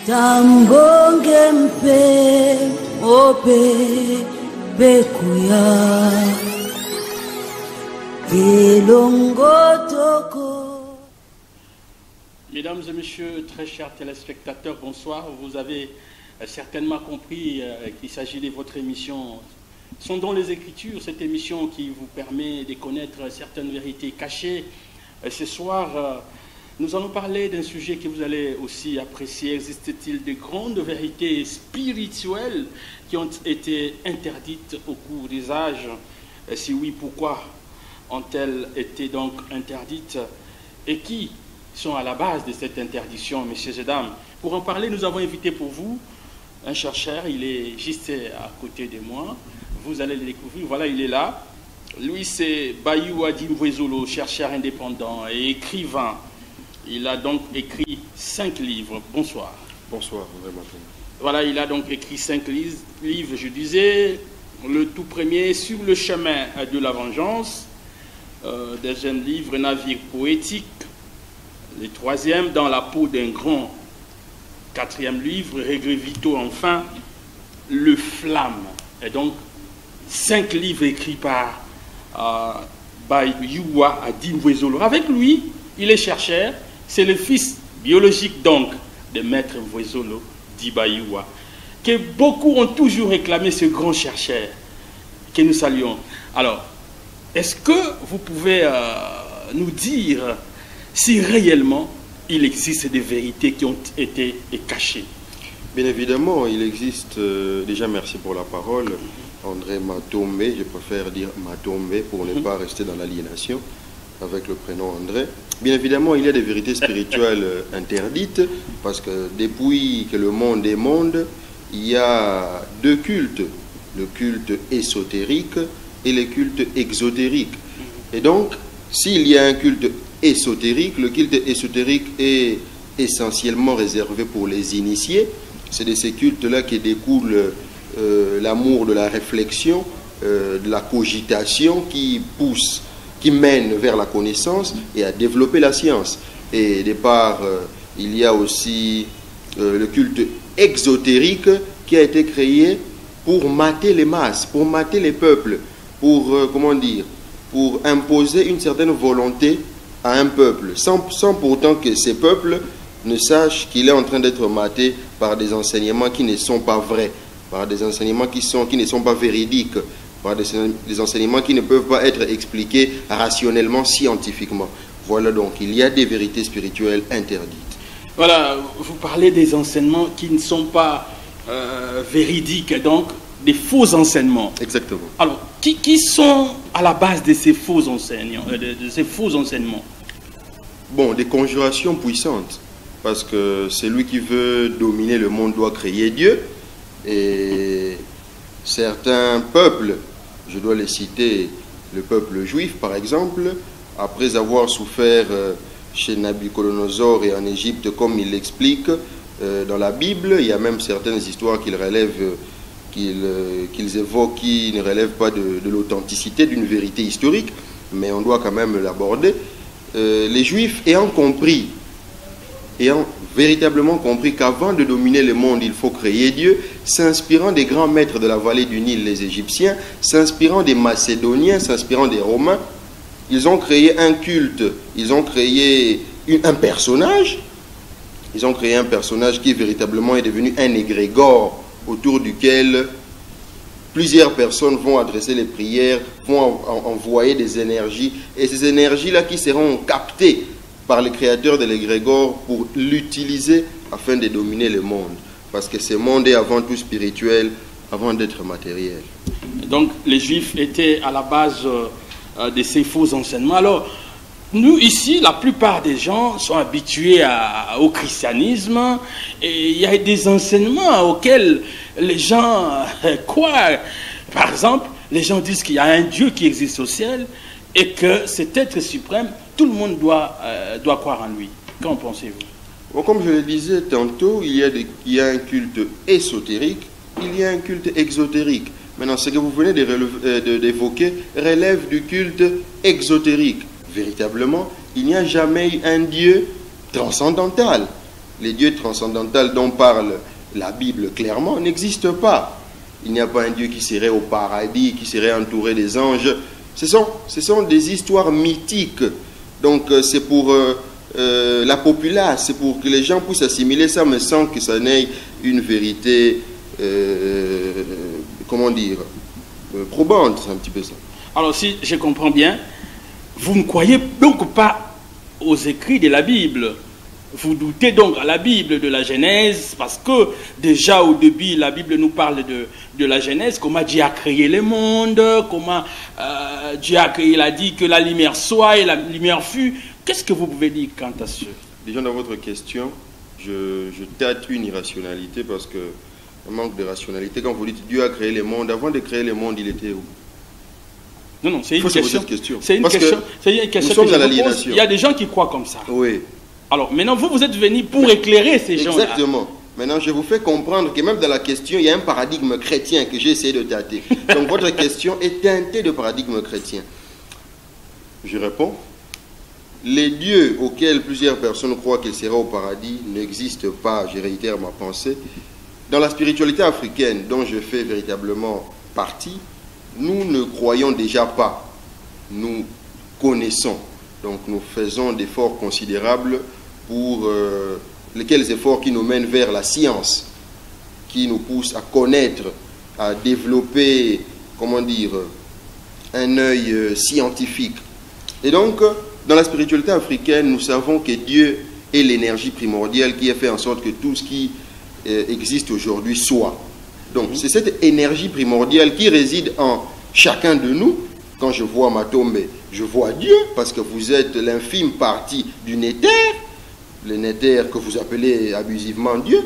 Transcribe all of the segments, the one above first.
Tambonge mpe ope bekuya elongo toko. Mesdames et messieurs, très chers téléspectateurs, bonsoir. Vous avez certainement compris qu'il s'agit de votre émission Sondons les Écritures, cette émission qui vous permet de connaître certaines vérités cachées. Ce soir, nous allons parler d'un sujet que vous allez aussi apprécier. Existe-t-il de grandes vérités spirituelles qui ont été interdites au cours des âges? Si oui, pourquoi ont-elles été donc interdites? Et qui sont à la base de cette interdiction, messieurs et dames? Pour en parler, nous avons invité pour vous un chercheur. Il est juste à côté de moi. Vous allez le découvrir. Voilà, il est là. Lui, c'est Bayou Adim Vwezolo, chercheur indépendant et écrivain. Il a donc écrit 5 livres. Bonsoir. Bonsoir, vraiment. Voilà, il a donc écrit 5 livres, je disais. Le tout premier, Sur le chemin de la vengeance. Deuxième livre, Navire poétique. Le troisième, Dans la peau d'un grand. Quatrième livre, Regrets vitaux, enfin, Le Flamme. Et donc, 5 livres écrits par Bayou Adim Vwezolo. Avec lui, il est chercheur. C'est le fils biologique donc de Maître Vwezolo, dit Bayouwa, que beaucoup ont toujours réclamé, ce grand chercheur que nous saluons. Alors, est-ce que vous pouvez nous dire si réellement il existe des vérités qui ont été cachées? Bien évidemment, il existe, déjà merci pour la parole, André Matombe, je préfère dire Matombe pour ne pas rester dans l'aliénation avec le prénom André. Bien évidemment, il y a des vérités spirituelles interdites, parce que depuis que le monde est monde, il y a 2 cultes, le culte ésotérique et le culte exotérique. Et donc, s'il y a un culte ésotérique, le culte ésotérique est essentiellement réservé pour les initiés. C'est de ces cultes-là qui découle l'amour de la réflexion, de la cogitation qui pousse, qui mène vers la connaissance et à développer la science. Et de part, il y a aussi le culte exotérique qui a été créé pour mater les masses, pour mater les peuples, pour, comment dire, pour imposer une certaine volonté à un peuple, sans pourtant que ces peuples ne sachent qu'il est en train d'être maté par des enseignements qui ne sont pas vrais, par des enseignements qui ne sont pas véridiques, par des enseignements qui ne peuvent pas être expliqués rationnellement, scientifiquement. Voilà donc, il y a des vérités spirituelles interdites. Voilà, vous parlez des enseignements qui ne sont pas véridiques, donc des faux enseignements. Exactement. Alors, qui sont à la base de ces faux enseignements, Bon, des conjurations puissantes, parce que celui qui veut dominer le monde doit créer Dieu, et certains peuples, je dois les citer, le peuple juif par exemple, après avoir souffert chez Nabucodonosor et en Égypte, comme il l'explique dans la Bible, il y a même certaines histoires qu'ils relèvent, qu'ils évoquent, qui ne relèvent pas de l'authenticité d'une vérité historique, mais on doit quand même l'aborder. Les Juifs ayant véritablement compris qu'avant de dominer le monde, il faut créer Dieu, s'inspirant des grands maîtres de la vallée du Nil, les Égyptiens, s'inspirant des Macédoniens, s'inspirant des Romains, ils ont créé un culte, ils ont créé un personnage, qui véritablement est devenu un égrégore autour duquel plusieurs personnes vont adresser les prières, vont envoyer des énergies, et ces énergies-là qui seront captées par le créateur de l'égrégore pour l'utiliser afin de dominer le monde. Parce que ce monde est avant tout spirituel, avant d'être matériel. Donc les Juifs étaient à la base de ces faux enseignements. Alors, nous ici, la plupart des gens sont habitués au christianisme, et il y a des enseignements auxquels les gens croient. Par exemple, les gens disent qu'il y a un Dieu qui existe au ciel et que cet être suprême, tout le monde doit croire en lui. Qu'en pensez-vous? Bon, comme je le disais tantôt, il y a un culte ésotérique, il y a un culte exotérique. Maintenant, ce que vous venez d'évoquer relève du culte exotérique. Véritablement, il n'y a jamais eu un Dieu transcendantal. les dieux transcendantaux dont parle la Bible clairement n'existent pas. Il n'y a pas un Dieu qui serait au paradis, qui serait entouré des anges. Ce sont des histoires mythiques. Donc c'est pour la populace, c'est pour que les gens puissent assimiler ça, mais sans que ça n'ait une vérité, comment dire, probante, c'est un petit peu ça. Alors si je comprends bien, vous ne croyez donc pas aux écrits de la Bible. Vous doutez donc à la Bible de la Genèse, parce que déjà au début, la Bible nous parle de la Genèse, comment Dieu a créé le monde, comment Dieu a créé, il a dit que la lumière soit et la lumière fut. Qu'est-ce que vous pouvez dire quant à ce? Déjà dans votre question, je tâte une irrationalité, parce que un manque de rationalité. Quand vous dites Dieu a créé le monde, avant de créer le monde, il était où? Non, c'est une question. C'est une parce question. C'est une question nous sommes dans l'aliénation. Il y a des gens qui croient comme ça. Oui. Alors, maintenant, vous êtes venus pour éclairer ces gens-là. Exactement. Maintenant, je vous fais comprendre que même dans la question, il y a un paradigme chrétien que j'ai essayé de tâter. Donc, votre question est teintée de paradigme chrétien. Je réponds. Les dieux auxquels plusieurs personnes croient qu'ils seraient au paradis n'existent pas. Je réitère ma pensée. Dans la spiritualité africaine, dont je fais véritablement partie, nous ne croyons déjà pas. Nous connaissons. Donc, nous faisons d'efforts considérables pour lesquels efforts qui nous mènent vers la science, qui nous poussent à connaître, à développer, comment dire, un œil scientifique. Et donc, dans la spiritualité africaine, nous savons que Dieu est l'énergie primordiale qui a fait en sorte que tout ce qui existe aujourd'hui soit. Donc, c'est cette énergie primordiale qui réside en chacun de nous. Quand je vois Matombe, je vois Dieu, parce que vous êtes l'infime partie du néther, le néther que vous appelez abusivement Dieu.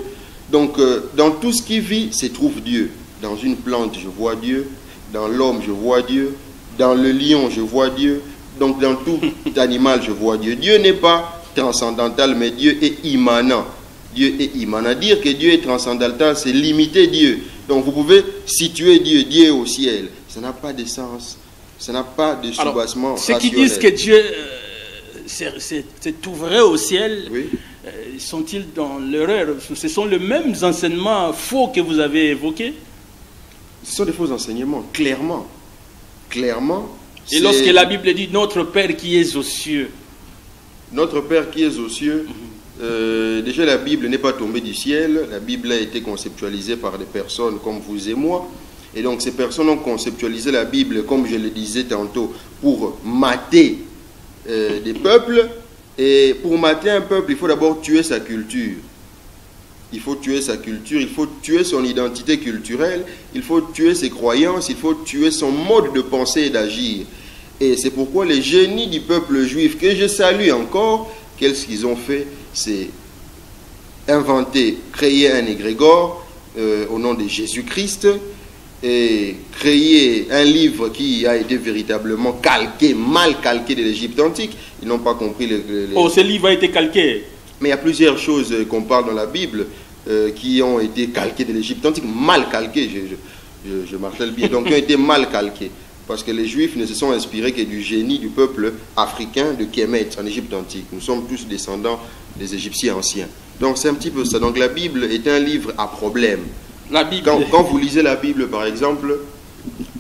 Donc, dans tout ce qui vit, se trouve Dieu. Dans une plante, je vois Dieu. Dans l'homme, je vois Dieu. Dans le lion, je vois Dieu. Donc, dans tout animal, je vois Dieu. Dieu n'est pas transcendantal, mais Dieu est immanent. Dieu est immanent. Dire que Dieu est transcendantal, c'est limiter Dieu. Donc, vous pouvez situer Dieu. Dieu est au ciel. Ça n'a pas de sens. Ça n'a pas de soubassement rationnel. Ceux qui disent que Dieu s'est ouvert au ciel, oui. Sont-ils dans l'erreur? Ce sont les mêmes enseignements faux que vous avez évoqués? Ce sont des faux enseignements, clairement. Clairement. Et lorsque la Bible dit « Notre Père qui est aux cieux », notre Père qui est aux cieux, déjà la Bible n'est pas tombée du ciel. La Bible a été conceptualisée par des personnes comme vous et moi. Et donc ces personnes ont conceptualisé la Bible, comme je le disais tantôt, pour mater des peuples. Et pour mater un peuple, il faut d'abord tuer sa culture. Il faut tuer sa culture, il faut tuer son identité culturelle, il faut tuer ses croyances, il faut tuer son mode de penser et d'agir. Et c'est pourquoi les génies du peuple juif, que je salue encore, qu'est-ce qu'ils ont fait? C'est inventer, créer un égrégore au nom de Jésus-Christ, et créer un livre qui a été véritablement calqué, mal calqué de l'Égypte antique. Ils n'ont pas compris les... Oh, ce livre a été calqué. Mais il y a plusieurs choses qu'on parle dans la Bible qui ont été calquées de l'Égypte antique, mal calquées, je martèle bien, donc qui ont été mal calquées. Parce que les Juifs ne se sont inspirés que du génie du peuple africain de Kémet en Égypte antique. Nous sommes tous descendants des Égyptiens anciens. Donc c'est un petit peu ça. Donc la Bible est un livre à problème. La Bible. Quand vous lisez la Bible, par exemple,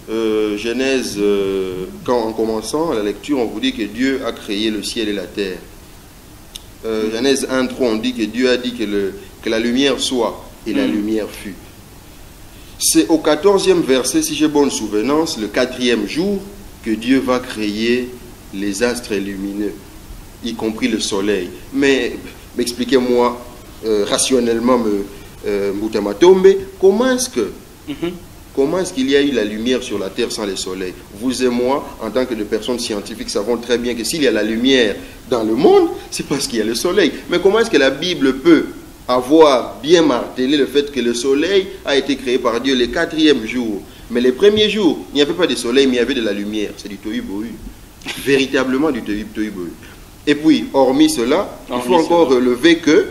Genèse, en commençant la lecture, on vous dit que Dieu a créé le ciel et la terre. Genèse 1.3, on dit que Dieu a dit que la lumière soit, et la lumière fut. C'est au 14e verset, si j'ai bonne souvenance, le 4e jour, que Dieu va créer les astres lumineux, y compris le soleil. Mais expliquez-moi rationnellement, Moutamatombe, comment est-ce qu'il y a eu la lumière sur la terre sans le soleil? Vous et moi, en tant que des personnes scientifiques, savons très bien que s'il y a la lumière dans le monde, c'est parce qu'il y a le soleil. Mais comment est-ce que la Bible peut avoir bien martelé le fait que le soleil a été créé par Dieu le 4e jour? Mais les premiers jours, il n'y avait pas de soleil, mais il y avait de la lumière. C'est du tohu-bohu. Véritablement du tohu-bohu. Et puis, hormis cela, il faut encore relever que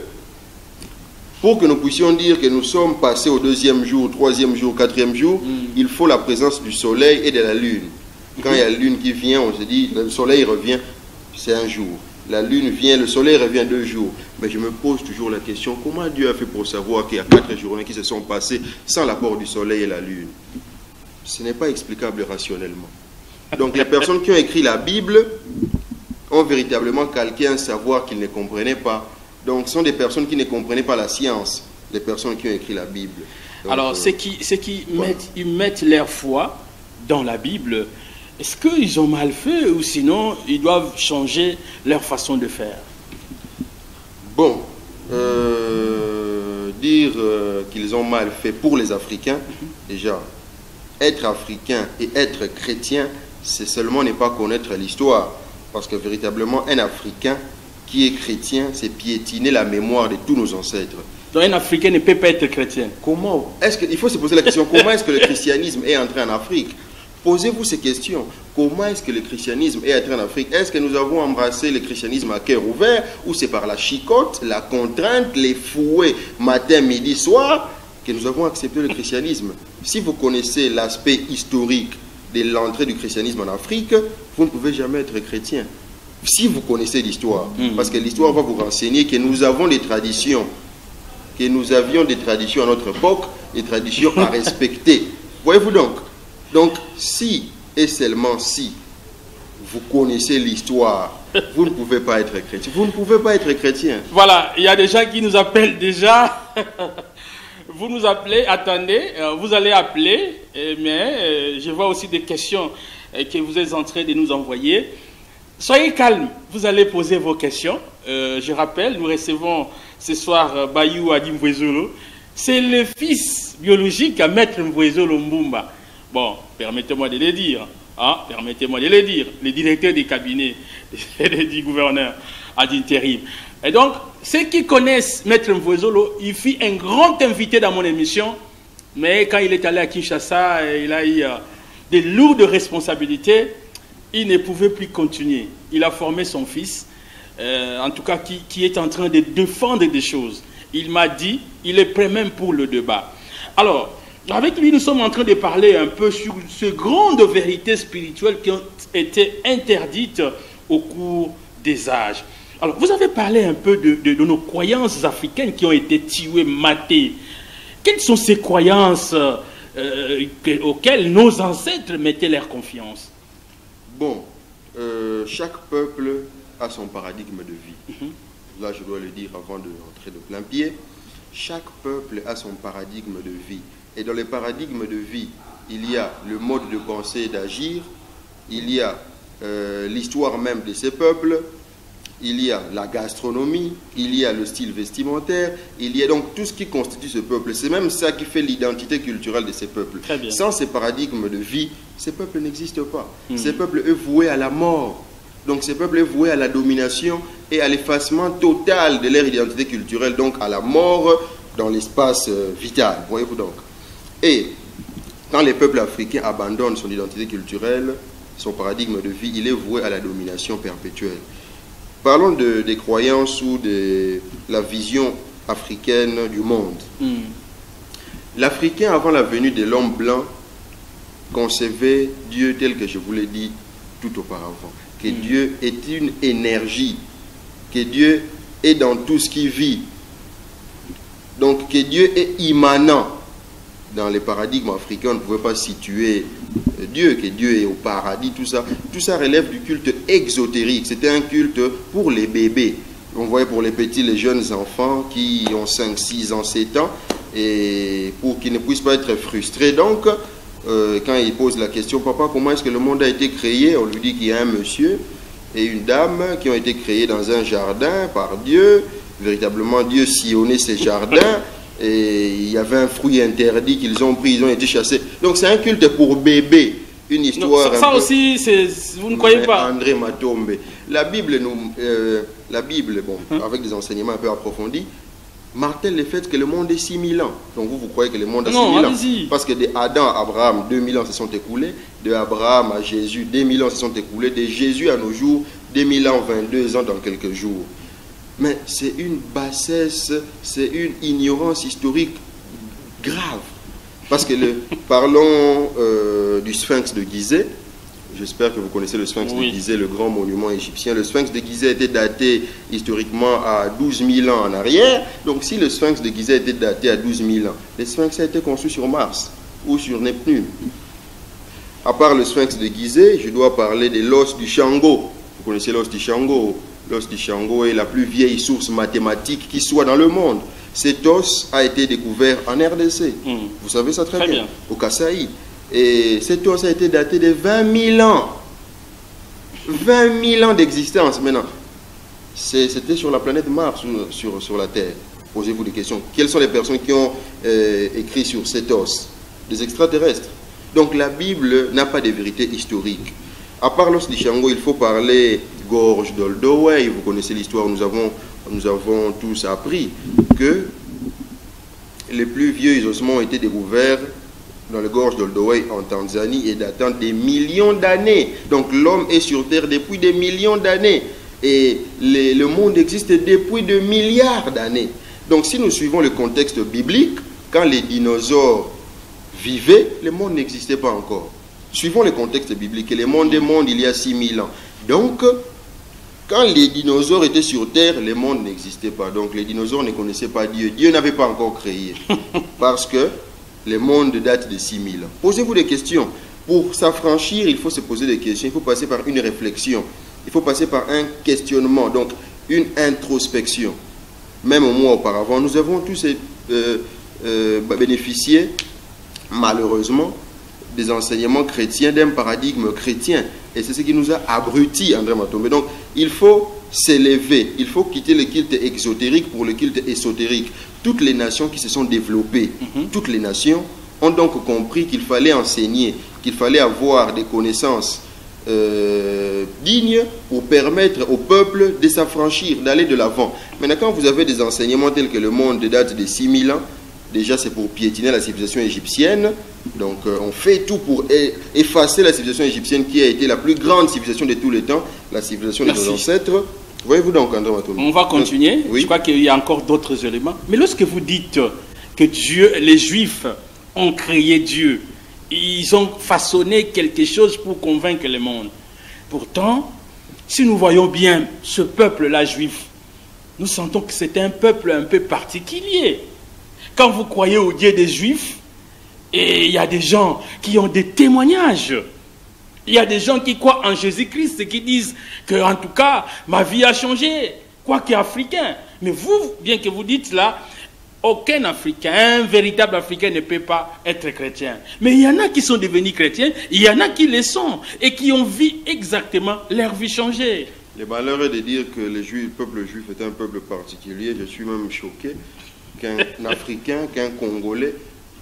pour que nous puissions dire que nous sommes passés au 2e jour, 3e jour, 4e jour, il faut la présence du soleil et de la lune. Quand il y a la lune qui vient, on se dit, le soleil revient, c'est un jour. la lune vient, le soleil revient 2 jours. Mais je me pose toujours la question, comment Dieu a fait pour savoir qu'il y a 4 journées qui se sont passées sans l'apport du soleil et la lune? Ce n'est pas explicable rationnellement. Donc les personnes qui ont écrit la Bible ont véritablement calqué un savoir qu'ils ne comprenaient pas. Donc ce sont des personnes qui ne comprenaient pas la science, les personnes qui ont écrit la Bible. Donc, alors, ceux qui mettent leur foi dans la Bible, est-ce qu'ils ont mal fait ou sinon ils doivent changer leur façon de faire? Bon, dire qu'ils ont mal fait pour les Africains, déjà, être africain et être chrétien, c'est seulement ne pas connaître l'histoire. Parce que véritablement, un Africain qui est chrétien, c'est piétiner la mémoire de tous nos ancêtres. Donc un Africain ne peut pas être chrétien. Comment? Il faut se poser la question, comment est-ce que le christianisme est entré en Afrique? Posez-vous ces questions. Comment est-ce que le christianisme est entré en Afrique? Est-ce que nous avons embrassé le christianisme à cœur ouvert ou c'est par la chicotte, la contrainte, les fouets matin, midi, soir que nous avons accepté le christianisme? Si vous connaissez l'aspect historique de l'entrée du christianisme en Afrique, vous ne pouvez jamais être chrétien. Si vous connaissez l'histoire, parce que l'histoire va vous renseigner que nous avons des traditions, que nous avions des traditions à notre époque, des traditions à respecter. Voyez-vous donc? Donc, si et seulement si vous connaissez l'histoire, vous ne pouvez pas être chrétien. Vous ne pouvez pas être chrétien. Voilà, il y a des gens qui nous appellent déjà. Vous nous appelez, attendez, vous allez appeler, mais je vois aussi des questions que vous êtes en train de nous envoyer. Soyez calmes, vous allez poser vos questions. Je rappelle, nous recevons ce soir Bayou Adi Mvwezolo. C'est le fils biologique à Maître Mvwezolo Mbumba. Bon, permettez-moi de le dire. Hein, permettez-moi de le dire. Le directeur du cabinet du gouverneur ad intérim. Et donc, ceux qui connaissent Maître Mvwezolo, il fut un grand invité dans mon émission. Mais quand il est allé à Kinshasa, il a eu de lourdes responsabilités. Il ne pouvait plus continuer. Il a formé son fils, en tout cas qui est en train de défendre des choses. Il m'a dit, il est prêt même pour le débat. Alors, avec lui, nous sommes en train de parler un peu sur ces grandes vérités spirituelles qui ont été interdites au cours des âges. Alors, vous avez parlé un peu de nos croyances africaines qui ont été tuées, matées. Quelles sont ces croyances auxquelles nos ancêtres mettaient leur confiance? Bon, chaque peuple a son paradigme de vie. Là, je dois le dire avant de rentrer de plein pied. Chaque peuple a son paradigme de vie. Et dans les paradigmes de vie, il y a le mode de penser et d'agir, il y a l'histoire même de ces peuples, il y a la gastronomie, il y a le style vestimentaire, il y a donc tout ce qui constitue ce peuple. C'est même ça qui fait l'identité culturelle de ces peuples. Sans ces paradigmes de vie, ces peuples n'existent pas. Ces peuples sont voués à la mort. Donc ces peuples sont voués à la domination et à l'effacement total de leur identité culturelle, donc à la mort dans l'espace vital. Voyez-vous donc. Et quand les peuples africains abandonnent son identité culturelle, son paradigme de vie, il est voué à la domination perpétuelle. Parlons des croyances ou de la vision africaine du monde. L'Africain, avant la venue de l'homme blanc, concevait Dieu tel que je vous l'ai dit tout auparavant. Que Dieu est une énergie, que Dieu est dans tout ce qui vit. Donc que Dieu est immanent. Dans les paradigmes africains, on ne pouvait pas situer Dieu, que Dieu est au paradis, tout ça. Tout ça relève du culte exotérique. C'était un culte pour les bébés. On voyait pour les petits, les jeunes enfants qui ont 5, 6 ans, 7 ans, et pour qu'ils ne puissent pas être frustrés. Donc, quand ils posent la question, papa, comment est-ce que le monde a été créé? On lui dit qu'il y a un monsieur et une dame qui ont été créés dans un jardin par Dieu. Véritablement, Dieu sillonnait ces jardins. Et il y avait un fruit interdit qu'ils ont pris, ils ont été chassés. Donc c'est un culte pour bébé, une histoire. Non, ça aussi, vous ne croyez pas? André Matombe. La Bible, bon, avec des enseignements un peu approfondis, martèle le fait que le monde est 6000 ans. Donc vous croyez que le monde a 6000 ans? Parce que de Adam à Abraham, 2000 ans se sont écoulés. De Abraham à Jésus, 2000 ans se sont écoulés. De Jésus à nos jours, 2000 ans, 22 ans dans quelques jours. Mais c'est une bassesse, c'est une ignorance historique grave. Parce que, parlons du Sphinx de Gizeh, J'espère que vous connaissez le Sphinx Oui. de Gizeh, le grand monument égyptien. Le Sphinx de Gizeh était daté historiquement à 12 000 ans en arrière. Donc si le Sphinx de Gizeh était daté à 12 000 ans, le Sphinx a été construit sur Mars ou sur Neptune. À part le Sphinx de Gizeh, je dois parler de l'os du Shango. Vous connaissez l'os du Shango? L'os du Shango est la plus vieille source mathématique qui soit dans le monde. Cet os a été découvert en RDC. Vous savez ça très bien. Au Kasaï. Et cet os a été daté de 20 000 ans. 20 000 ans d'existence maintenant. C'était sur la planète Mars, sur la Terre. Posez-vous des questions. Quelles sont les personnes qui ont écrit sur cet os? Des extraterrestres. Donc la Bible n'a pas de vérité historique. À part l'os du Shango, il faut parler gorge d'Oldoway. Vous connaissez l'histoire, nous avons tous appris que les plus vieux ossements ont été découverts dans les gorges d'Oldoway en Tanzanie et datant des millions d'années. Donc l'homme est sur Terre depuis des millions d'années. Et le monde existe depuis des milliards d'années. Donc si nous suivons le contexte biblique, quand les dinosaures vivaient, le monde n'existait pas encore. Suivons le contexte biblique. Le monde est monde il y a 6000 ans. Donc, quand les dinosaures étaient sur Terre, le monde n'existait pas. Donc les dinosaures ne connaissaient pas Dieu. Dieu n'avait pas encore créé. Parce que le monde date de 6000 ans. Posez-vous des questions. Pour s'affranchir, il faut se poser des questions. Il faut passer par une réflexion. Il faut passer par un questionnement. Donc une introspection. Même au mois auparavant, nous avons tous bénéficié, malheureusement, des enseignements chrétiens, d'un paradigme chrétien. Et c'est ce qui nous a abrutis, André Matombe. Donc, il faut s'élever. Il faut quitter le culte exotérique pour le culte ésotérique. Toutes les nations qui se sont développées, toutes les nations ont donc compris qu'il fallait enseigner, qu'il fallait avoir des connaissances dignes pour permettre au peuple de s'affranchir, d'aller de l'avant. Maintenant, quand vous avez des enseignements tels que le monde date de 6000 ans, déjà, c'est pour piétiner la civilisation égyptienne. Donc, on fait tout pour effacer la civilisation égyptienne qui a été la plus grande civilisation de tous les temps, la civilisation de nos ancêtres. Voyez-vous donc, André Matombe? On va continuer. Oui. Je crois qu'il y a encore d'autres éléments. Mais lorsque vous dites que Dieu, les Juifs ont créé Dieu, ils ont façonné quelque chose pour convaincre le monde. Pourtant, si nous voyons bien ce peuple-là juif, nous sentons que c'est un peuple un peu particulier. Quand vous croyez au Dieu des Juifs, et il y a des gens qui ont des témoignages, il y a des gens qui croient en Jésus-Christ et qui disent que, en tout cas, ma vie a changé, quoi qu'il est africain. Mais vous, bien que vous dites là, aucun Africain, un véritable Africain ne peut pas être chrétien. Mais il y en a qui sont devenus chrétiens, il y en a qui le sont et qui ont vu exactement leur vie changer. Le malheur est de dire que le peuple juif est un peuple particulier. Je suis même choqué qu'un Africain, qu'un Congolais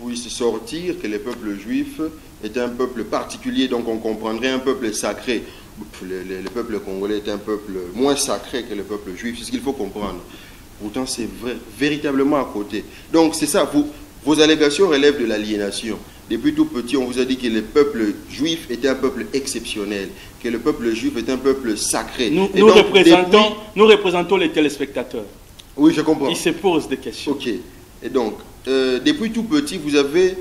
puisse sortir que le peuple juif est un peuple particulier, donc on comprendrait un peuple sacré. Le peuple congolais est un peuple moins sacré que le peuple juif, c'est ce qu'il faut comprendre. Pourtant, c'est véritablement à côté. Donc, c'est ça, vos allégations relèvent de l'aliénation. Depuis tout petit, on vous a dit que le peuple juif était un peuple exceptionnel, que le peuple juif est un peuple sacré. Nous représentons les téléspectateurs. Oui, je comprends. Ils se posent des questions. Ok. Et donc, depuis tout petit, vous avez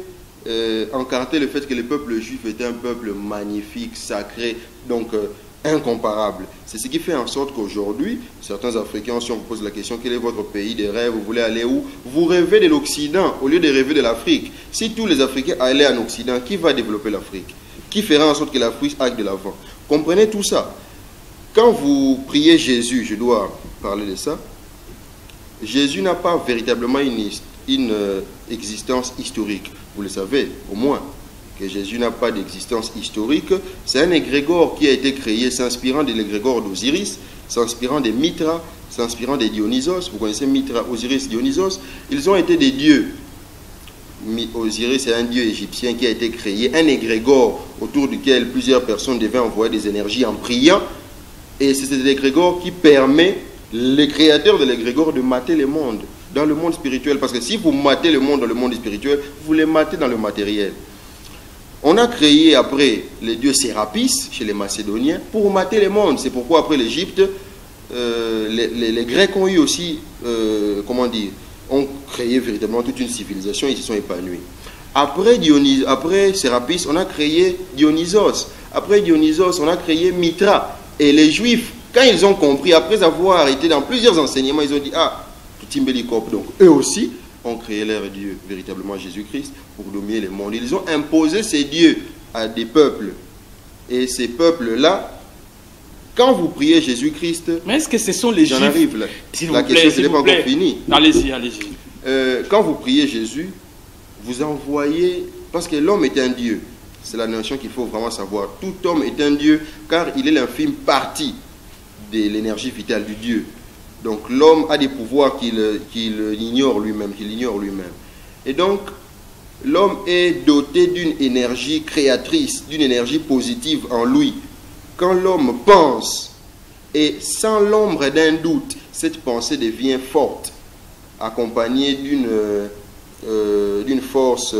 encarté le fait que le peuple juif était un peuple magnifique, sacré, donc incomparable. C'est ce qui fait en sorte qu'aujourd'hui, certains Africains, si on vous pose la question, quel est votre pays de rêve, vous voulez aller où? Vous rêvez de l'Occident au lieu de rêver de l'Afrique. Si tous les Africains allaient en Occident, qui va développer l'Afrique? Qui fera en sorte que l'Afrique aille de l'avant? Comprenez tout ça. Quand vous priez Jésus, je dois parler de ça, Jésus n'a pas véritablement une existence historique. Vous le savez, au moins, que Jésus n'a pas d'existence historique. C'est un égrégore qui a été créé s'inspirant de l'égrégore d'Osiris, s'inspirant des Mithra, s'inspirant des Dionysos. Vous connaissez Mithra, Osiris, Dionysos. Ils ont été des dieux. Osiris est un dieu égyptien qui a été créé, un égrégore autour duquel plusieurs personnes devaient envoyer des énergies en priant. Et c'est cet égrégore qui permet les créateurs de l'égrégore de mater le monde, dans le monde spirituel. Parce que si vous matez le monde dans le monde spirituel, vous les matez dans le matériel. On a créé après les dieux Sérapis chez les Macédoniens pour mater le monde. C'est pourquoi après l'Égypte, les Grecs ont eu aussi, ont créé véritablement toute une civilisation et ils se sont épanouis. Après Sérapis, on a créé Dionysos. Après Dionysos, on a créé Mitra. Et les Juifs, quand ils ont compris, après avoir été dans plusieurs enseignements, ils ont dit, ah, Timbelikop. Donc eux aussi ont créé leur Dieu, véritablement Jésus-Christ, pour dominer le monde. Ils ont imposé ces dieux à des peuples. Et ces peuples-là, quand vous priez Jésus-Christ... Mais est-ce que ce sont les Juifs? J'en arrive là. La question, ce n'est pas encore fini. Allez-y, allez-y. Quand vous priez Jésus, vous envoyez... Parce que l'homme est un Dieu. C'est la notion qu'il faut vraiment savoir. Tout homme est un Dieu, car il est l'infime partie de l'énergie vitale du Dieu. Donc l'homme a des pouvoirs qu'il ignore lui-même, Et donc, l'homme est doté d'une énergie créatrice, d'une énergie positive en lui. Quand l'homme pense, et sans l'ombre d'un doute, cette pensée devient forte, accompagnée d'une force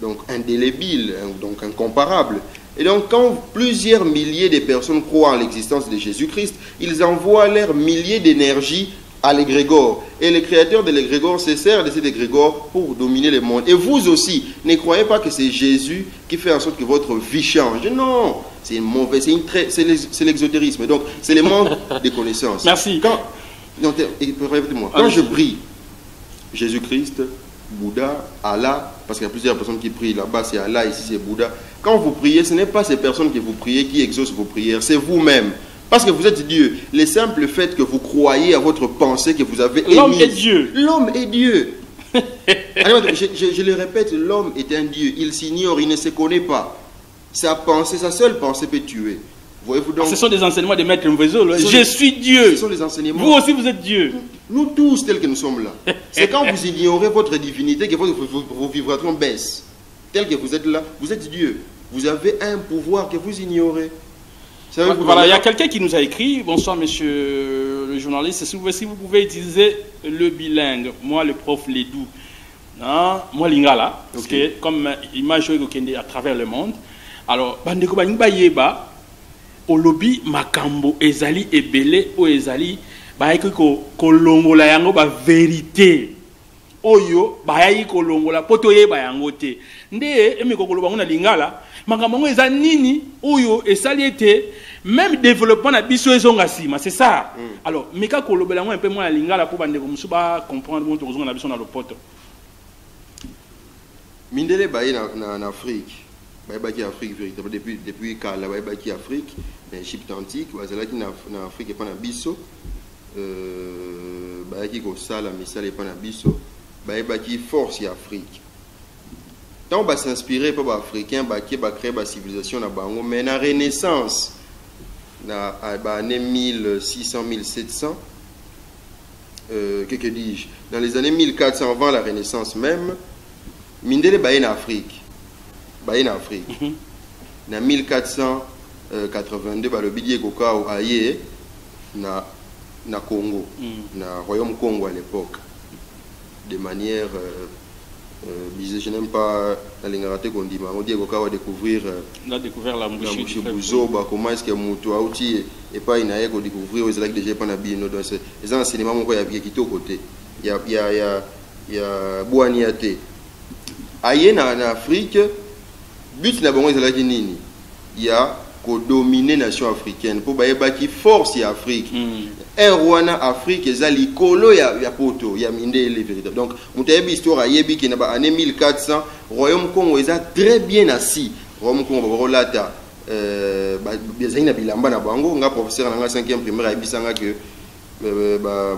donc indélébile, donc incomparable. Et donc, quand plusieurs milliers de personnes croient en l'existence de Jésus-Christ, ils envoient leurs milliers d'énergie à l'égrégore. Et le créateur de l'égrégore se sert de cet égrégore pour dominer le monde. Et vous aussi, ne croyez pas que c'est Jésus qui fait en sorte que votre vie change. Non, c'est mauvais, c'est l'exotérisme. Donc, c'est le manque de connaissances. Merci. Quand je prie Jésus-Christ, Bouddha, Allah, parce qu'il y a plusieurs personnes qui prient là-bas, c'est Allah, ici c'est Bouddha. Quand vous priez, ce n'est pas ces personnes que vous priez qui exaucent vos prières, c'est vous-même. Parce que vous êtes Dieu. Le simple fait que vous croyez à votre pensée que vous avez émise. L'homme est Dieu. L'homme est Dieu. je le répète, l'homme est un Dieu. Il s'ignore, il ne se connaît pas. Sa pensée, sa seule pensée peut tuer. Voyez-vous donc, ce sont des enseignements de Maître Mvezo. Je suis Dieu. Ce sont des enseignements. Vous aussi, vous êtes Dieu. Nous tous, tels que nous sommes là. C'est quand vous ignorez votre divinité que vos vibrations baissent. Tel que vous êtes là, vous êtes Dieu. Vous avez un pouvoir que vous ignorez. Voilà, il y a quelqu'un qui nous a écrit. Bonsoir, monsieur le journaliste. Si vous pouvez utiliser le bilingue, moi, le prof Ledou, moi, Lingala, parce que comme image à travers le monde. Alors, bandeko ba yeba, au lobby makambo ezali ebele o ezali ba yiki ko longola yango ba vérité. Oyo ba yiki ko longola poto yeba yango te. Nde emiko ko lobango na Lingala. Makambo eza nini oyo esali ete même développement na biso ezonga sima, c'est ça. Alors meka ko lobela ngo un peu moins na Lingala pour bandeko musuba comprendre bon tozonga na biso na lopoto. Mindele baye na Afrique. Baye Afrique véritablement depuis kala baye Afrique, l'Égypte antique, bazalaki na Afrique pas na biso. Baye ko sala misala pas na biso. Baye force ya Afrique. Tant on va s'inspirer par les Africains, qui va créer la civilisation na bango, mais la Renaissance, dans les années 1600-1700, que dis-je, dans les années 1400 avant la Renaissance même, Mindele baye en Afrique. Baye en Afrique. Dans 1482, le bidier Kokao aye na Congo, na Royaume Congo à l'époque, de manière... je n'aime pas la lingarate qu'on dit, mais on dit qu'on va découvrir la mouche Bouzo, comment est-ce que Moutou a outil et pas une aïe qu'on découvrir aux élèves déjà pas nabino. Donc les enseignements il y a qui au côté. Il y a Boaniate. Aïe en Afrique, but n'a bon les nini. Il y a qu'au dominer nation africaine pour bailler force y Afrique. Un Rwanda Afrique ezali kolo ya poto ya mindele véritable. Donc on t'a une histoire yebi qui n'a année 1400 Royaume Congo est très bien assis. Royaume Congo rolata bezina bilamba na bango nga professeur na 5e primaire ayebisanga que ba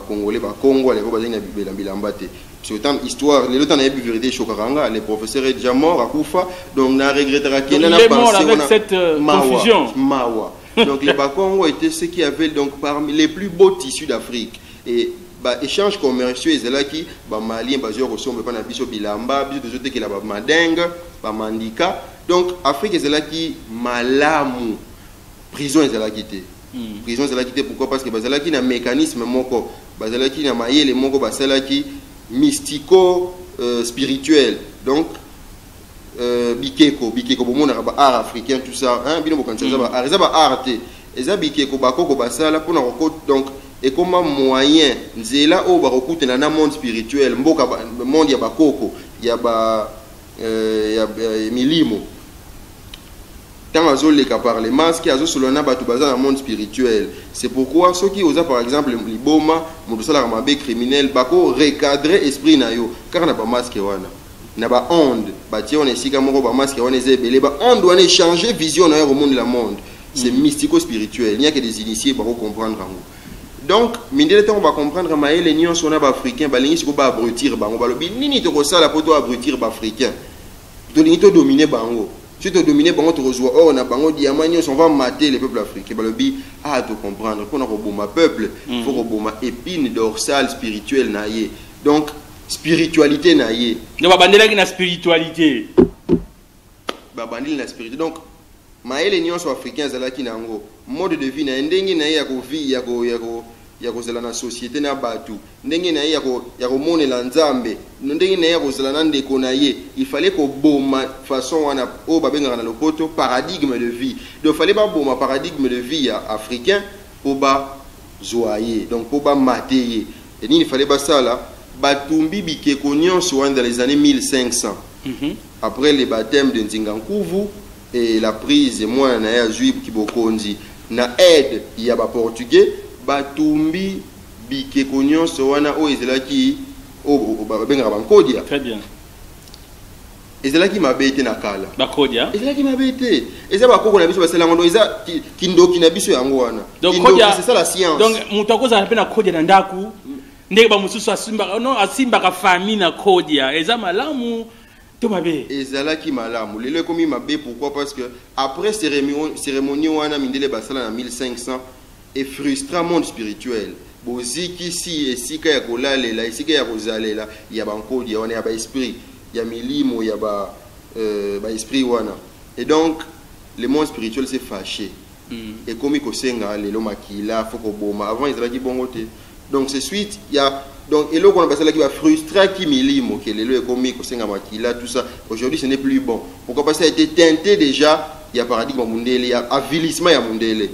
congolais ba Congo les bazina bilamba te. C'est tant histoire les temps na yebi vérité chokaranga les professeurs est déjà mort à Koufa donc na regrettera qu'il n'a pas pensé avec cette confusion. Mawa. Donc les Bakongo étaient ceux qui avaient donc parmi les plus beaux tissus d'Afrique. Et échanges commerciaux, ils étaient qui Maliens, ressemblent pas à Biso Bilamba, Biso de qui la Madingue, Mandika. Donc Afrique, ils étaient qui Malamu. Prison, ils étaient quittés. Prison, ils étaient quittés pourquoi? Parce que ils qui un mécanisme moko, ils qui un maillé les moko, ils qui mystico spirituel. Donc Bikeko, bon art africain, tout ça, hein, bien beaucoup de art, et ça Bikeko, Bakoko, Basala, pour donc, et comment moyen, Nzela, au Barokout, dans un monde spirituel, monde, il y a Bakoko, il y a Milimo. tant azoleka par les masques azosolana batu baza dans le monde spirituel. C'est pourquoi ceux qui osent par exemple liboma mudusala mabe criminel bako recadrer esprit na yo car na ba masque wana na ba onde ba ti on esika moko ba masque wana ezebele ba onde wana changer vision na yo au monde la monde. C'est mystico spirituel, il n'y a que des initiés pour comprendre en donc mindele temps on va comprendre maé les nyons sont ba africain ba lingi siko ba abrutir bango ba lobi nini to ko sala poto abrutir ba africain to lingi to dominer bango. Si tu domines, tu reçois or, on a bango diamant, on va mater les peuples africains. Balobi, ah, tu comprendre, qu'on a un peuple, il faut un épine dorsale spirituelle naïe. Donc, spiritualité naïe. Donc, babandela qui na spiritualité. Babandela na spiritualité. Donc, maïe les nyons sont africains, zala qui nango mode de vie na ndengi naïe yako vie yako zala na société na batu ndengi naïe yako mone la nzambe ndengi naïe yako zala na ndeko naïe il fallait ko boma façon wana o babenga na lopoto paradigme de vie donc fallait ba boma paradigme de vie africain pour ba joyer donc pour ba mater et il fallait ba ça là batumbi bikeko nyonso wana dans les années 1500 après les baptêmes de Nzingankuvu et la prise moi na ya juif kibokonzi na aide ya ba portugais batumbi bikeko nyonso wana o ezelaki o babenga bankodia. Très bien. Ezelaki mabete na kala bakodia ezelaki mabete eza bakoko na biso basala ngondo eza kindoki na biso yango wana donc kodia c'est ça la science donc mutakoza pe na kodia na ndaku ndenge ba mususu asimba ka famille na kodia eza malamu to mabe ezalaki malamu lelo komi mabe pourquoi parce que après cérémonie wana mindele basala na 1500 et frustrant monde spirituel boziki si esika ya kolalela esika ya kozalela ya bankodi ya wana ya ba esprit ya milimo ya ba esprit wana et donc le monde spirituel s'est fâché et comme il kosenga lelo makila faut ko boma avant ezalaki bongo te donc c'est suite il y a donc et là qu'on a passé là qui va frustrer qui milimo que lelo comme kosenga makila tout ça aujourd'hui ce n'est plus bon pourquoi parce que ça a été teinté déjà il y a paradigme mundele il y a avilissement ya mundele.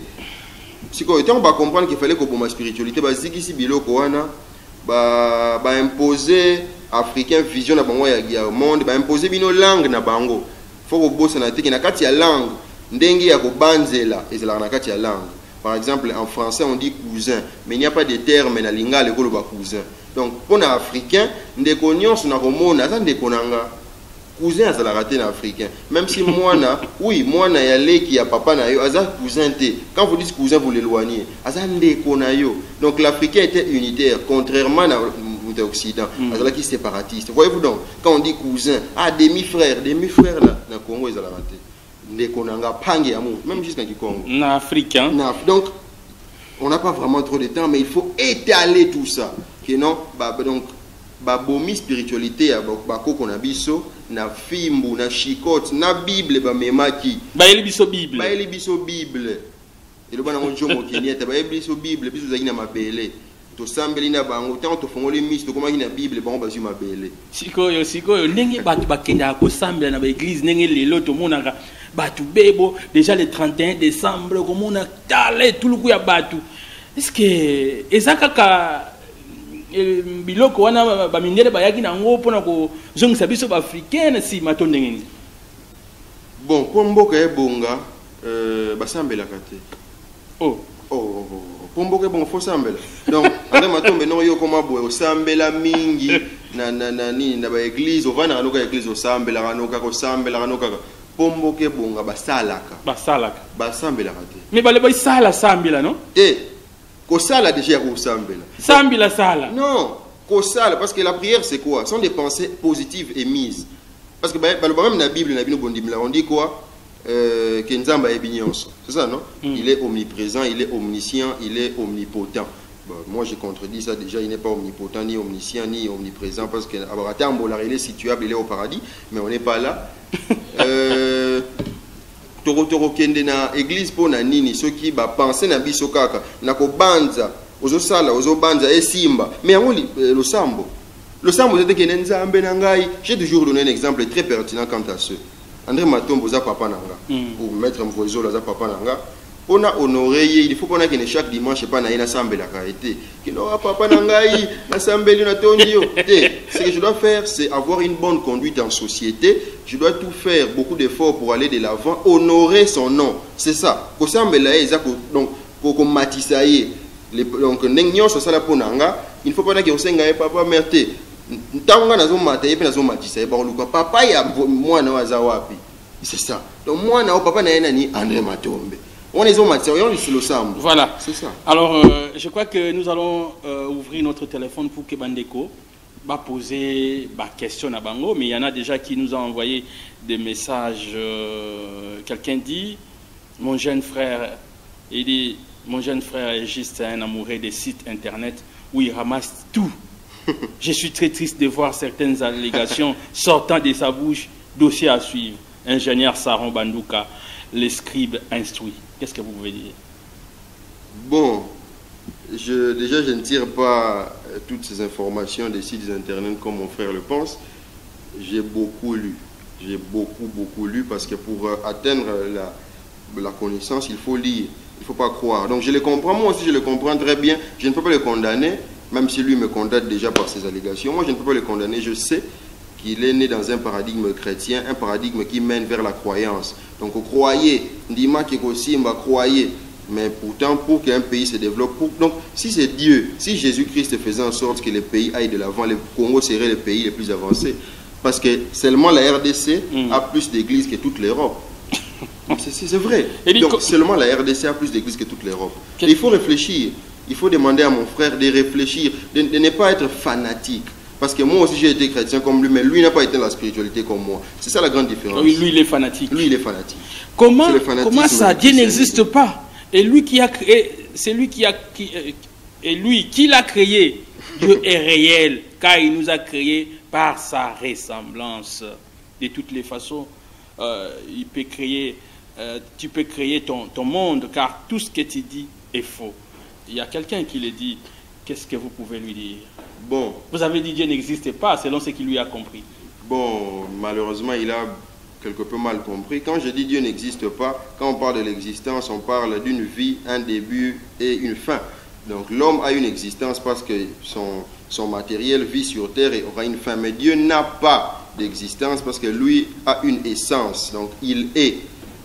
Si on va comprendre qu'il fallait que pour ma spiritualité, si biloko wana ba imposer africain vision na bango ya monde, ba imposer bino langue na bango. Faut que bosse na teki na kati ya langue, ndenge ya ko banzela ezala na kati ya langue. Par exemple en français on dit cousin, mais il n'y a pas de terme na lingala ko ba cousin. Donc pour un africain, ndeko nyonso na komona za ndeko nanga. Cousin azala raté na africain même si moi na oui moi na ya leki ya papa na yo aza cousin te quand vous dites cousin vous l'éloignez aza ndeko na yo donc l'africain était unitaire contrairement à l'Occident azala qui séparatiste voyez-vous donc quand on dit cousin ah demi-frère là na Congo azala raté ndeko nanga pangi ya mu même jusqu'à Kikongo na africain donc on n'a pas vraiment trop de temps mais il faut étaler tout ça que non donc babomi spiritualité ya bakoko na biso na fimbu na chikote na bible bamemaki bayeli biso bible eloba nango njomo kenieta bayeli biso bible biso zaki na mabele tosambeli na bango tant tofongoli miso tokomaki na bible bango bazwi mabele sikoyo ndenge bato bakendaka kosambela na baeglise ndenge lelo tomonaka bato bebo déjà le 31 décembre komona tale tuluku ya bato est-ce que eza kaka biloko wana bamindele bayaki nango mpona kozongisa biso baafricaine si mato ndenge nini bon mpo mboka ebonga basambelaka te mpo mboka ebonga fo sambela donc ande matombe noko yo koma boye osambela mingi na baeglise ovandaka noka eglise osambelaka nokaka osambelaka nokaka mpo mboka ebonga basalaka basambelaka te mais bale baisala sambela no Kosala déjà kosambela. Sambila sala. Non, kosala parce que la prière c'est quoi? Ce sont des pensées positives émises. Parce que même dans la Bible, on dit quoi? Que Nzamba est bignonso. C'est ça, non? Il est omniprésent, il est omniscient, il est omnipotent. Bon, moi je contredis ça déjà, il n'est pas omnipotent, ni omniscient, ni omniprésent parce que il est situable, il est au paradis, mais on n'est pas là. Toro kende na église po na nini soki ba penser na biso kaka na ko banza ozo sala ozo banza esimba mais ngoli le sambo c'était que Nzambe na ngai. J'ai toujours donné un exemple très pertinent quant à ce André Matombo za papa nanga ou maître Mvozo za papa nanga On a honoré, il faut qu'on ait que chaque dimanche, pas na sambe la karité. Que non, papa nangai, na sambe na tondio. Ce que je dois faire, c'est avoir une bonne conduite en société. Je dois tout faire, beaucoup d'efforts pour aller de l'avant, honorer son nom. C'est ça. Ko sambe la donc ko matisaye. Donc n'enyo so sala ponanga, il faut pas que senga papa merte. Ntanga nazo mataye pe nazo matisaye ba luka papa ya mwana waza wapi. C'est ça. Donc moi na papa na yena ni André Matombe. On les a matériaux, c'est le sample. Voilà. C'est ça. Alors, je crois que nous allons ouvrir notre téléphone pour que Bandeko va poser ma question à Bango. Mais il y en a déjà qui nous ont envoyé des messages. Quelqu'un dit, mon jeune frère, il dit, mon jeune frère est juste un amoureux des sites internet où il ramasse tout. Je suis très triste de voir certaines allégations sortant de sa bouche. Dossier à suivre. Ingénieur Saron Bandouka, les scribes instruits. Qu'est-ce que vous pouvez dire? Bon, déjà je ne tire pas toutes ces informations des sites internet comme mon frère le pense. J'ai beaucoup lu. J'ai beaucoup lu parce que pour atteindre la connaissance, il faut lire. Il ne faut pas croire. Donc je les comprends, moi aussi je les comprends très bien. Je ne peux pas les condamner, même si lui me condamne déjà par ses allégations. Moi je ne peux pas les condamner, je sais qu'il est né dans un paradigme chrétien, un paradigme qui mène vers la croyance. Donc, croyez, Ndima Kekosimba, croyez. Mais pourtant, pour qu'un pays se développe, donc si c'est Dieu, si Jésus-Christ faisait en sorte que les pays aillent de l'avant, le Congo serait le pays les plus avancés. Parce que seulement la RDC a plus d'églises que toute l'Europe. C'est vrai. Donc, seulement la RDC a plus d'églises que toute l'Europe. Il faut réfléchir. Il faut demander à mon frère de réfléchir, de ne pas être fanatique. Parce que moi aussi j'ai été chrétien comme lui, mais lui n'a pas été dans la spiritualité comme moi. C'est ça la grande différence. Oui, lui il est fanatique. Lui il est fanatique. Comment ça, Dieu n'existe pas? Et lui qui a créé, c'est lui qui a et lui qui l'a créé. Dieu est réel, car il nous a créés par sa ressemblance. De toutes les façons, il peut créer, tu peux créer ton monde, car tout ce que tu dis est faux. Il y a quelqu'un qui le dit. Qu'est-ce que vous pouvez lui dire? Bon. Vous avez dit Dieu n'existe pas, selon ce qu'il lui a compris. Bon, malheureusement, il a quelque peu mal compris. Quand je dis Dieu n'existe pas, quand on parle de l'existence, on parle d'une vie, un début et une fin. Donc l'homme a une existence parce que son matériel vit sur terre et aura une fin. Mais Dieu n'a pas d'existence parce que lui a une essence. Donc il est.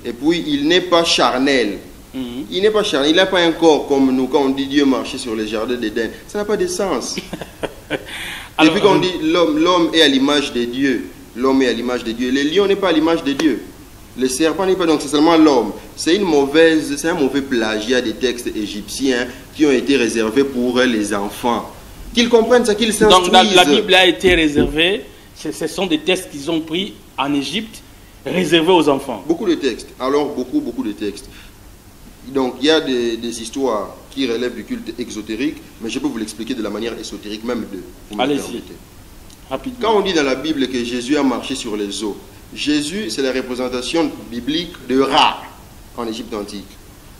Et puis il n'est pas charnel. Il n'est pas charnel, il n'a pas un corps comme nous. Quand on dit Dieu marchait sur les jardins d'Éden, ça n'a pas de sens. Et puis quand on dit l'homme est à l'image de Dieu, l'homme est à l'image de Dieu. Le lion n'est pas à l'image de Dieu. Le serpent n'est pas, donc c'est seulement l'homme. C'est un mauvais plagiat des textes égyptiens qui ont été réservés pour les enfants. Qu'ils comprennent ça, qu'ils s'instruisent. Donc la Bible a été réservée, ce sont des textes qu'ils ont pris en Égypte, réservés aux enfants. Beaucoup de textes, alors beaucoup de textes. Donc il y a des histoires qui relèvent du culte exotérique, mais je peux vous l'expliquer de la manière ésotérique même de. Allez-y, rapidement. Quand on dit dans la Bible que Jésus a marché sur les eaux, Jésus c'est la représentation biblique de Ra en Égypte antique.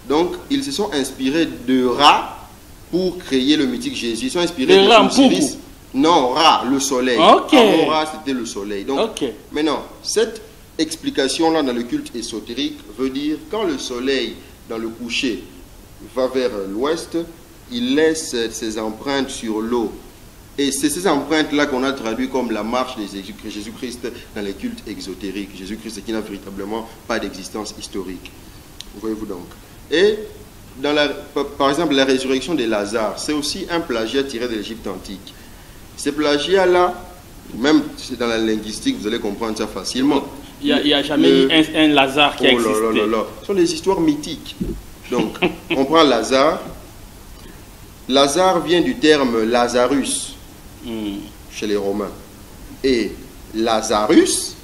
Donc ils se sont inspirés de Ra pour créer le mythique Jésus. Ils sont inspirés de Osiris. Non, Ra, le soleil. Avant Ra c'était le soleil. Donc maintenant, cette explication-là dans le culte ésotérique veut dire quand le soleil dans le coucher va vers l'ouest, il laisse ses empreintes sur l'eau. Et c'est ces empreintes-là qu'on a traduit comme la marche de Jésus-Christ dans les cultes exotériques. Jésus-Christ qui n'a véritablement pas d'existence historique. Voyez-vous donc. Et dans par exemple, la résurrection de Lazare, c'est aussi un plagiat tiré de l'Égypte antique. Ces plagiats-là, même dans la linguistique, vous allez comprendre ça facilement. Il n'y a jamais eu un Lazare qui a existé. Ce sont des histoires mythiques. Donc, on prend Lazare. Lazare vient du terme Lazarus chez les Romains. Et Lazarus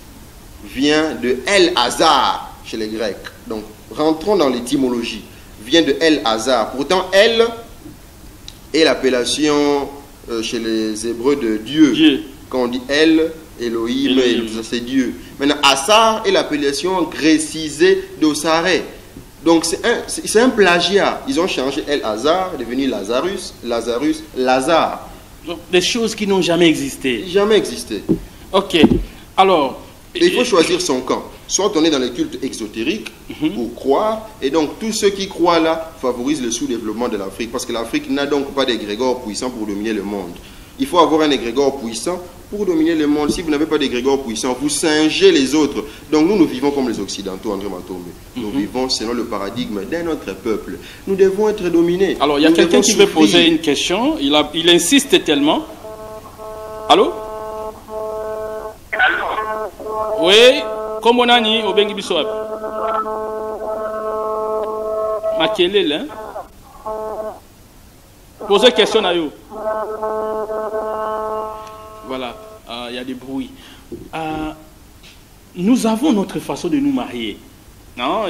vient de El-Hazar chez les Grecs. Donc, rentrons dans l'étymologie. Vient de El-Hazar. Pourtant, El est l'appellation chez les Hébreux de Dieu. Quand on dit El, Elohim, c'est Dieu. Maintenant, Assar est l'appellation grécisée d'Osaré. Donc, c'est un plagiat. Ils ont changé El-Hazar, devenu Lazarus, Lazare. Donc, des choses qui n'ont jamais existé. Jamais existé. Ok. Alors... Et il faut choisir son camp. Soit on est dans les cultes exotériques pour croire, et donc tous ceux qui croient là favorisent le sous-développement de l'Afrique, parce que l'Afrique n'a donc pas d'égrégore puissant pour dominer le monde. Il faut avoir un égrégore puissant pour dominer le monde. Si vous n'avez pas d'égrégore puissant, vous singez les autres. Donc nous vivons comme les Occidentaux, André Matombe. Nous vivons selon le paradigme d'un autre peuple. Nous devons être dominés. Alors il y a quelqu'un qui veut poser une question. Il insiste tellement. Allô? Oui, comme on a dit, au Bengi Bissouab. Makelele, hein? Posez question à vous. Voilà, il y a des bruits. Nous avons notre façon de nous marier. Non?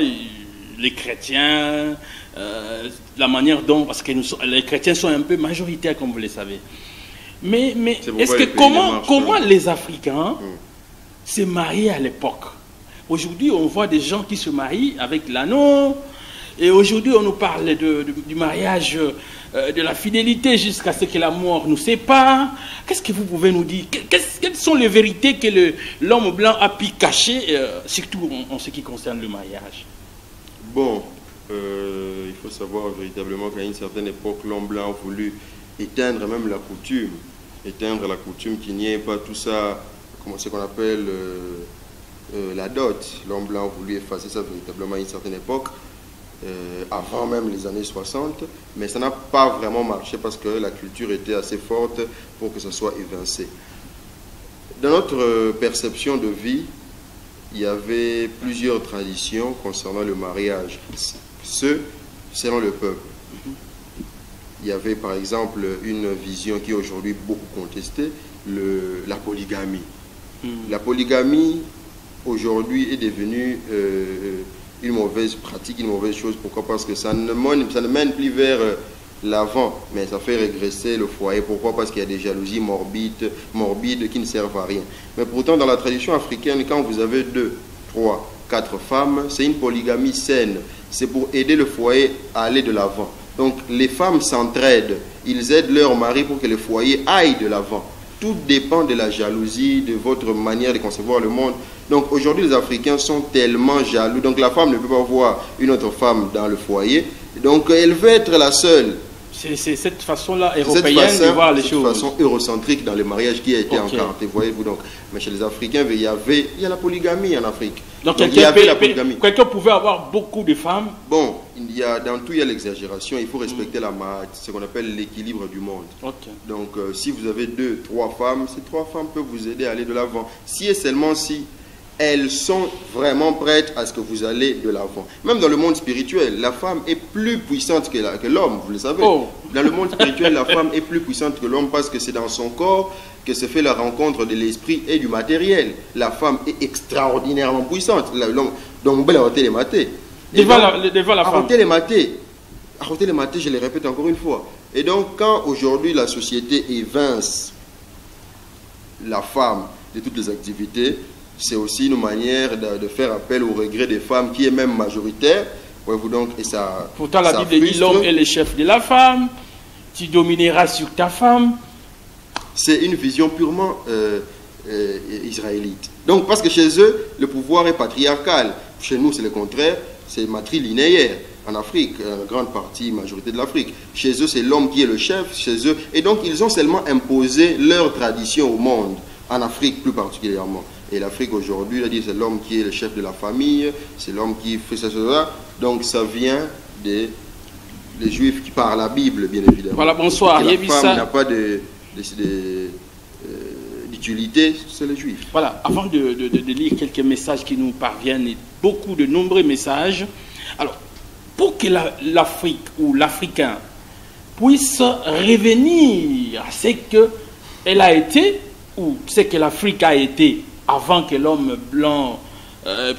Les chrétiens, la manière dont... Parce que les chrétiens sont un peu majoritaires, comme vous le savez. Mais est-ce que comment les Africains se mariaient à l'époque? Aujourd'hui, on voit des gens qui se marient avec l'anneau. Et aujourd'hui, on nous parle du mariage, de la fidélité jusqu'à ce que la mort nous sépare. Qu'est-ce que vous pouvez nous dire? Quelles sont les vérités que l'homme blanc a pu cacher, surtout en ce qui concerne le mariage? Bon, il faut savoir véritablement qu'à une certaine époque, l'homme blanc a voulu éteindre même la coutume. Éteindre la coutume, qu'il n'y ait pas tout ça, ce qu'on appelle la dot. L'homme blanc a voulu effacer ça véritablement à une certaine époque. Avant même les années 60, mais ça n'a pas vraiment marché parce que la culture était assez forte pour que ça soit évincé. Dans notre perception de vie, il y avait plusieurs traditions concernant le mariage, ce selon le peuple. Il y avait par exemple une vision qui est aujourd'hui beaucoup contestée, la polygamie. La polygamie aujourd'hui est devenue une mauvaise pratique, une mauvaise chose. Pourquoi? Parce que ça ne mène plus vers l'avant, mais ça fait régresser le foyer. Pourquoi? Parce qu'il y a des jalousies morbides qui ne servent à rien. Mais pourtant, dans la tradition africaine, quand vous avez 2, 3, 4 femmes, c'est une polygamie saine. C'est pour aider le foyer à aller de l'avant. Donc, les femmes s'entraident. Ils aident leur mari pour que le foyer aille de l'avant. Tout dépend de la jalousie, de votre manière de concevoir le monde. Donc aujourd'hui, les Africains sont tellement jaloux. Donc la femme ne peut pas voir une autre femme dans le foyer. Donc elle veut être la seule. C'est cette façon-là européenne de voir les choses. Cette façon eurocentrique dans le mariage qui a été encartée. Voyez-vous donc. Mais chez les Africains, il y a la polygamie en Afrique. Donc il y avait la polygamie. Quelqu'un pouvait avoir beaucoup de femmes. Bon, dans tout il y a l'exagération. Il faut respecter ce qu'on appelle l'équilibre du monde. Donc si vous avez 2, 3 femmes, ces 3 femmes peuvent vous aider à aller de l'avant. Si et seulement si elles sont vraiment prêtes à ce que vous allez de l'avant. Même dans le monde spirituel, la femme est plus puissante que l'homme, vous le savez. Dans le monde spirituel, la femme est plus puissante que l'homme parce que c'est dans son corps que se fait la rencontre de l'esprit et du matériel. La femme est extraordinairement puissante. L'homme, donc, on peut l'arrêter les matés. Devant la femme. Arrêter les matés, je le répète encore une fois. Et donc, quand aujourd'hui la société évince la femme de toutes les activités, c'est aussi une manière de faire appel au regret des femmes qui est même majoritaire. Voyez-vous donc, et ça. Pourtant, la Bible dit l'homme est le chef de la femme, tu domineras sur ta femme. C'est une vision purement israélite. Donc, parce que chez eux, le pouvoir est patriarcal. Chez nous, c'est le contraire, c'est matrilinéaire. En Afrique, en grande partie, majorité de l'Afrique. Chez eux, c'est l'homme qui est le chef, chez eux. Et donc, ils ont seulement imposé leur tradition au monde, en Afrique plus particulièrement. Et l'Afrique aujourd'hui, c'est l'homme qui est le chef de la famille, c'est l'homme qui fait ça. Donc ça vient des Juifs qui parlent la Bible, bien évidemment. Voilà, bonsoir. La femme n'a pas d'utilité, c'est les Juifs. Voilà, avant de lire quelques messages qui nous parviennent, et de nombreux messages. Alors, pour que l'Afrique ou l'Africain puisse revenir à ce qu'elle a été, ou ce que l'Afrique a été, avant que l'homme blanc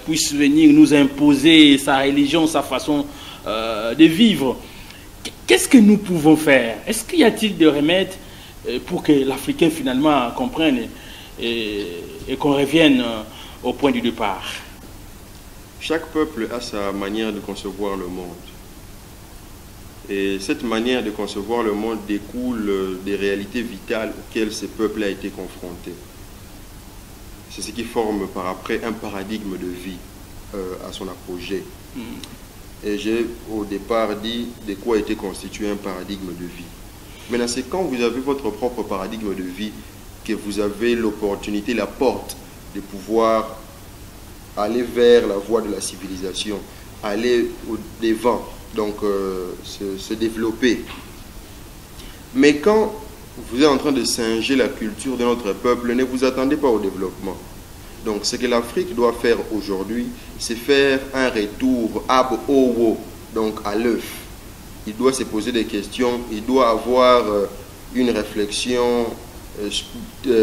puisse venir nous imposer sa religion, sa façon de vivre. Qu'est-ce que nous pouvons faire? Est-ce qu'il y a-t-il des remèdes pour que l'Africain finalement comprenne et qu'on revienne au point du départ? Chaque peuple a sa manière de concevoir le monde. Et cette manière de concevoir le monde découle des réalités vitales auxquelles ce peuple a été confronté. c'est ce qui forme par après un paradigme de vie à son apogée. Et j'ai au départ dit de quoi était constitué un paradigme de vie. Maintenant, c'est quand vous avez votre propre paradigme de vie que vous avez l'opportunité, la porte de pouvoir aller vers la voie de la civilisation, aller au devant, donc se développer. Mais quand vous êtes en train de singer la culture de notre peuple, ne vous attendez pas au développement. Donc ce que l'Afrique doit faire aujourd'hui, c'est faire un retour ab owo, donc à l'œuf. Il doit se poser des questions, il doit avoir une réflexion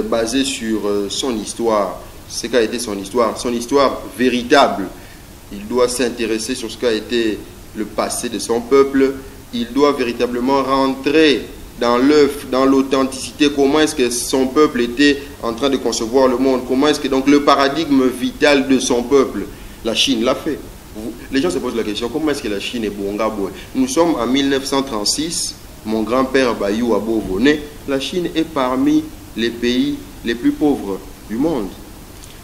basée sur son histoire, ce qu'a été son histoire véritable. Il doit s'intéresser sur ce qu'a été le passé de son peuple. Il doit véritablement rentrer dans l'œuf, dans l'authenticité, comment est-ce que son peuple était en train de concevoir le monde, comment est-ce que donc le paradigme vital de son peuple, la Chine l'a fait. Les gens se posent la question, comment est-ce que la Chine est bonga boy? Nous sommes en 1936, mon grand-père Bayou Abovo né, la Chine est parmi les pays les plus pauvres du monde.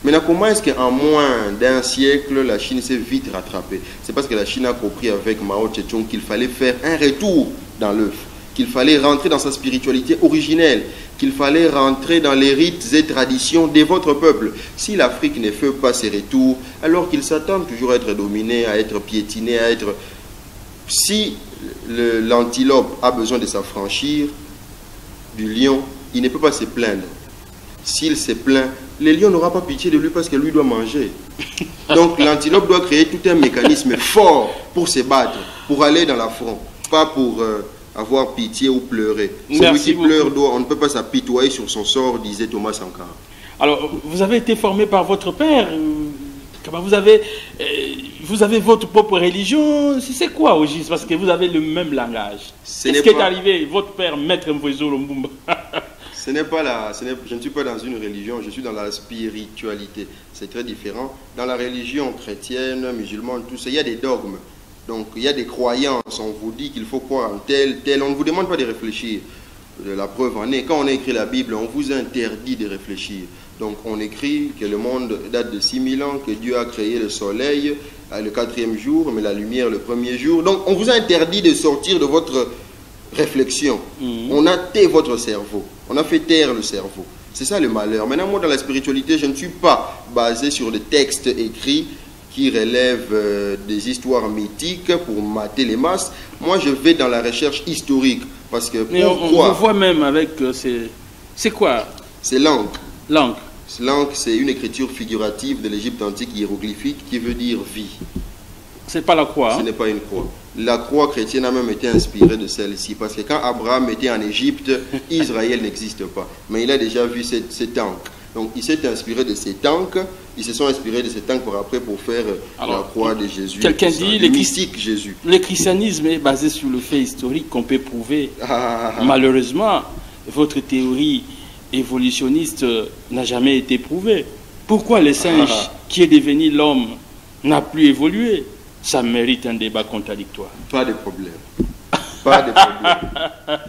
Maintenant, comment est-ce qu'en moins d'un siècle, la Chine s'est vite rattrapée? C'est parce que la Chine a compris avec Mao Tse-tung qu'il fallait faire un retour dans l'œuf, qu'il fallait rentrer dans sa spiritualité originelle, qu'il fallait rentrer dans les rites et traditions de votre peuple. Si l'Afrique ne fait pas ses retours, alors qu'il s'attend toujours à être dominé, à être piétiné, à être... Si l'antilope a besoin de s'affranchir du lion, il ne peut pas se plaindre. S'il se plaint, le lion n'aura pas pitié de lui parce que lui doit manger. Donc l'antilope doit créer tout un mécanisme fort pour se battre, pour aller dans l'affront, pas pour avoir pitié ou pleurer. Celui qui pleure, on ne peut pas s'apitoyer sur son sort, disait Thomas Sankara. Alors, vous avez été formé par votre père, vous avez votre propre religion, c'est quoi au juste? Parce que vous avez le même langage. Qu'est-ce qui est arrivé, votre père, Maître Mvozo Lumbumba? Je ne suis pas dans une religion, je suis dans la spiritualité. C'est très différent. Dans la religion chrétienne, musulmane, tout ça, il y a des dogmes. Donc, il y a des croyances. On vous dit qu'il faut croire en tel. On ne vous demande pas de réfléchir. La preuve en est, quand on a écrit la Bible, on vous interdit de réfléchir. Donc, on écrit que le monde date de 6000 ans, que Dieu a créé le soleil le 4e jour, mais la lumière le 1er jour. Donc, on vous a interdit de sortir de votre réflexion. On a taire votre cerveau. On a fait taire le cerveau. C'est ça le malheur. Maintenant, moi, dans la spiritualité, je ne suis pas basé sur des textes écrits qui relèvent des histoires mythiques pour mater les masses. Moi, je vais dans la recherche historique. Parce que mais on voit même avec... c'est quoi? C'est l'encre. L'encre. L'encre, c'est une écriture figurative de l'Égypte antique hiéroglyphique qui veut dire vie. C'est pas la croix. Ce n'est pas une croix. La croix chrétienne a même été inspirée de celle-ci. Parce que quand Abraham était en Égypte, Israël n'existe pas. Mais il a déjà vu cet encre. Donc il s'est inspiré de cet encre. Ils se sont inspirés de cet encre pour après pour faire la croix de Jésus. Quelqu'un dit le mystique Jésus. Le christianisme est basé sur le fait historique qu'on peut prouver. Malheureusement, votre théorie évolutionniste n'a jamais été prouvée. Pourquoi le singe qui est devenu l'homme n'a plus évolué? Ça mérite un débat contradictoire. Pas de problème. Pas de problème.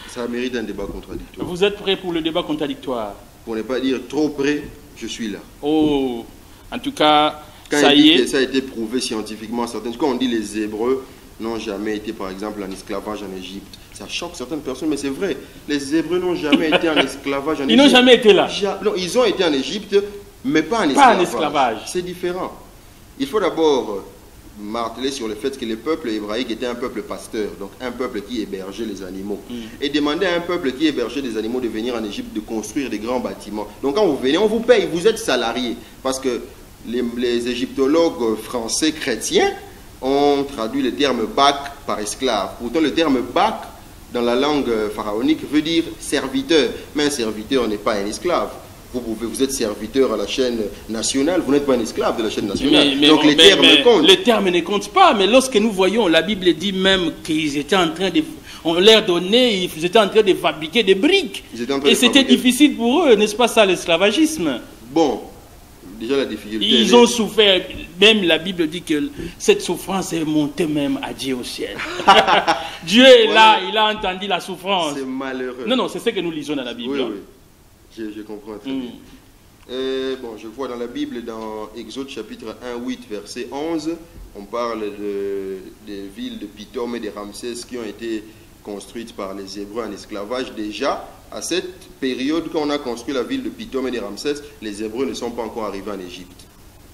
Ça mérite un débat contradictoire. Vous êtes prêt pour le débat contradictoire? Pour ne pas dire trop près, je suis là. Oh, en tout cas, quand ça y est. Ça a été prouvé scientifiquement. Quand on dit les Hébreux n'ont jamais été, par exemple, en esclavage en Égypte. Ça choque certaines personnes, mais c'est vrai. Les Hébreux n'ont jamais été en esclavage en Égypte. Ils n'ont jamais été là. Non, ils ont été en Égypte, mais pas en esclavage. C'est différent. Il faut d'abord marteler sur le fait que le peuple hébraïque était un peuple pasteur, donc un peuple qui hébergeait les animaux. Et demander à un peuple qui hébergeait des animaux de venir en Égypte de construire des grands bâtiments. Donc quand vous venez, on vous paye, vous êtes salarié. Parce que les égyptologues français chrétiens ont traduit le terme bac par esclave. Pourtant le terme bac dans la langue pharaonique veut dire serviteur. Mais un serviteur n'est pas un esclave. Vous êtes serviteur à la chaîne nationale, vous n'êtes pas un esclave de la chaîne nationale. Donc les termes comptent. Les termes ne comptent pas, mais lorsque nous voyons, la Bible dit même qu'ils étaient en train de... On leur donnait, ils étaient en train de fabriquer des briques. Et c'était difficile pour eux, n'est-ce pas ça l'esclavagisme? Bon, déjà la difficulté... Ils ont souffert, même la Bible dit que cette souffrance est montée même à Dieu au ciel. Dieu est là, il a entendu la souffrance. C'est malheureux. Non, c'est ce que nous lisons dans la Bible. Oui, oui. Je comprends très bien. Bon, je vois dans la Bible, dans Exode chapitre 1, 8, verset 11, on parle des villes de Pithom et de Ramsès qui ont été construites par les Hébreux en esclavage. Déjà, à cette période, quand on a construit la ville de Pithom et de Ramsès, les Hébreux ne sont pas encore arrivés en Égypte.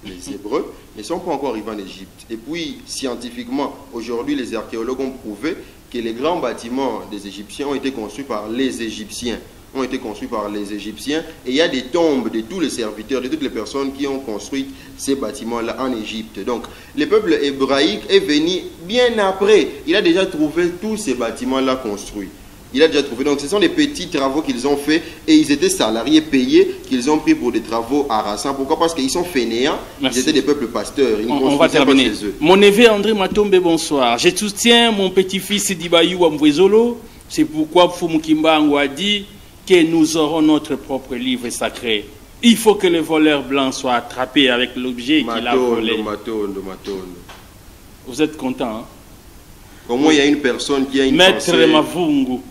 Les Hébreux ne sont pas encore arrivés en Égypte. Et puis, scientifiquement, aujourd'hui, les archéologues ont prouvé que les grands bâtiments des Égyptiens ont été construits par les Égyptiens. Et il y a des tombes de tous les serviteurs, de toutes les personnes qui ont construit ces bâtiments-là en Égypte. Donc, le peuple hébraïque est venu bien après. Il a déjà trouvé tous ces bâtiments-là construits. Donc, ce sont des petits travaux qu'ils ont faits et ils étaient salariés payés qu'ils ont pris pour des travaux harassants. Pourquoi? Parce qu'ils sont fainéants. Merci. Ils étaient des peuples pasteurs. On va terminer. Mon neveu André Matombe, bonsoir. Je soutiens mon petit-fils Dibayou Amvwezolo. C'est pourquoi Fumukimba a dit que nous aurons notre propre livre sacré. Il faut que le voleur blanc soit attrapé avec l'objet qu'il a volé. Matondo. Vous êtes content, hein? Au moins, il y a une personne qui a une Maître pensée. Mavungu.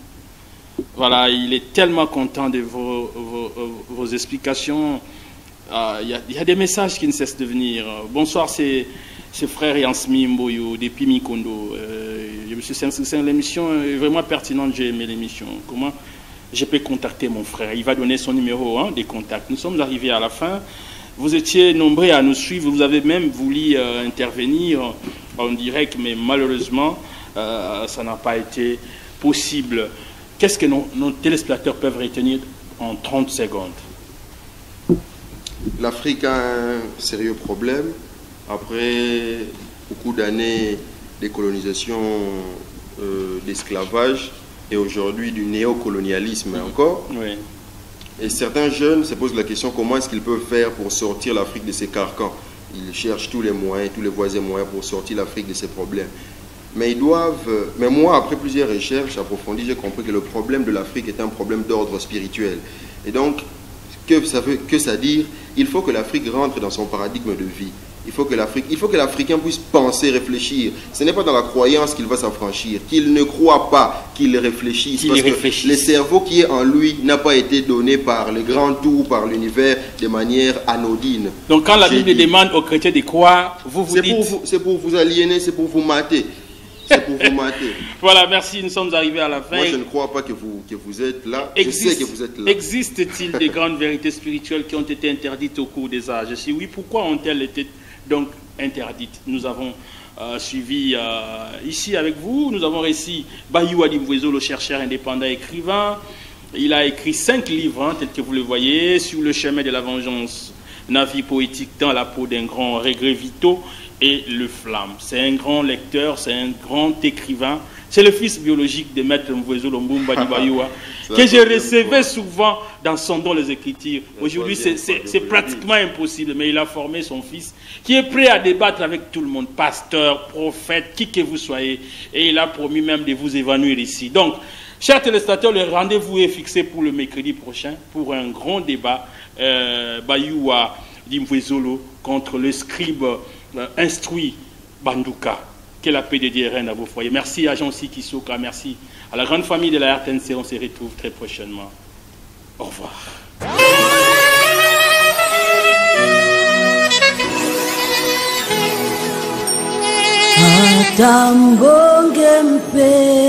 Voilà, il est tellement content de vos explications. Il y a des messages qui ne cessent de venir. Bonsoir, c'est frère Yansmi Mboyo depuis Mikondo. Je me suis sincère, l'émission est vraiment pertinente, j'ai aimé l'émission. Comment je peux contacter mon frère? Il va donner son numéro de contact. Nous sommes arrivés à la fin. Vous étiez nombreux à nous suivre. Vous avez même voulu intervenir en direct, mais malheureusement, ça n'a pas été possible. Qu'est-ce que nos téléspectateurs peuvent retenir en 30 secondes? L'Afrique a un sérieux problème. Après beaucoup d'années de colonisation, d'esclavage, et aujourd'hui du néocolonialisme encore. Oui. Et certains jeunes se posent la question comment est-ce qu'ils peuvent faire pour sortir l'Afrique de ces carcans. Ils cherchent tous les moyens, tous les voies et moyens pour sortir l'Afrique de ces problèmes. Mais ils doivent... Mais moi, après plusieurs recherches approfondies, j'ai compris que le problème de l'Afrique est un problème d'ordre spirituel. Et donc, que ça dire? Il faut que l'Afrique rentre dans son paradigme de vie. Il faut que l'Africain puisse penser, réfléchir. Ce n'est pas dans la croyance qu'il va s'affranchir, qu'il ne croit pas, qu'il réfléchisse. Parce que le cerveau qui est en lui n'a pas été donné par le grand tout, par l'univers, de manière anodine. Donc quand la Bible demande aux chrétiens de croire, vous dites... C'est pour vous aliéner, c'est pour vous mater. C'est pour vous mater. Voilà, merci, nous sommes arrivés à la fin. Moi, je ne crois pas que vous êtes là. Je sais que vous êtes là. Existe-t-il des grandes vérités spirituelles qui ont été interdites au cours des âges? Si oui, pourquoi ont-elles été donc interdites? Nous avons suivi ici avec vous, nous avons réussi Bayou Adimvwezo, le chercheur indépendant écrivain. Il a écrit 5 livres, tels que vous le voyez, sur le chemin de la vengeance, Navi poétique dans la peau d'un grand regret vitaux et le flamme. C'est un grand lecteur, c'est un grand écrivain. C'est le fils biologique de Maître Mvwezo Lombumba Dibayou, que je recevais souvent dans son don les Écritures. Aujourd'hui, c'est pratiquement impossible, mais il a formé son fils, qui est prêt à débattre avec tout le monde, pasteur, prophète, qui que vous soyez. Et il a promis même de vous évanouir ici. Donc, chers téléspectateurs, le rendez-vous est fixé pour le mercredi prochain, pour un grand débat, Bayou Dimvwezolo contre le scribe instruit Bandouka. Que la paix de Dieu règne à vos foyers. Merci à Jean-Cy Kisoka, merci à la grande famille de la RTNC. On se retrouve très prochainement. Au revoir. Atambonge mpe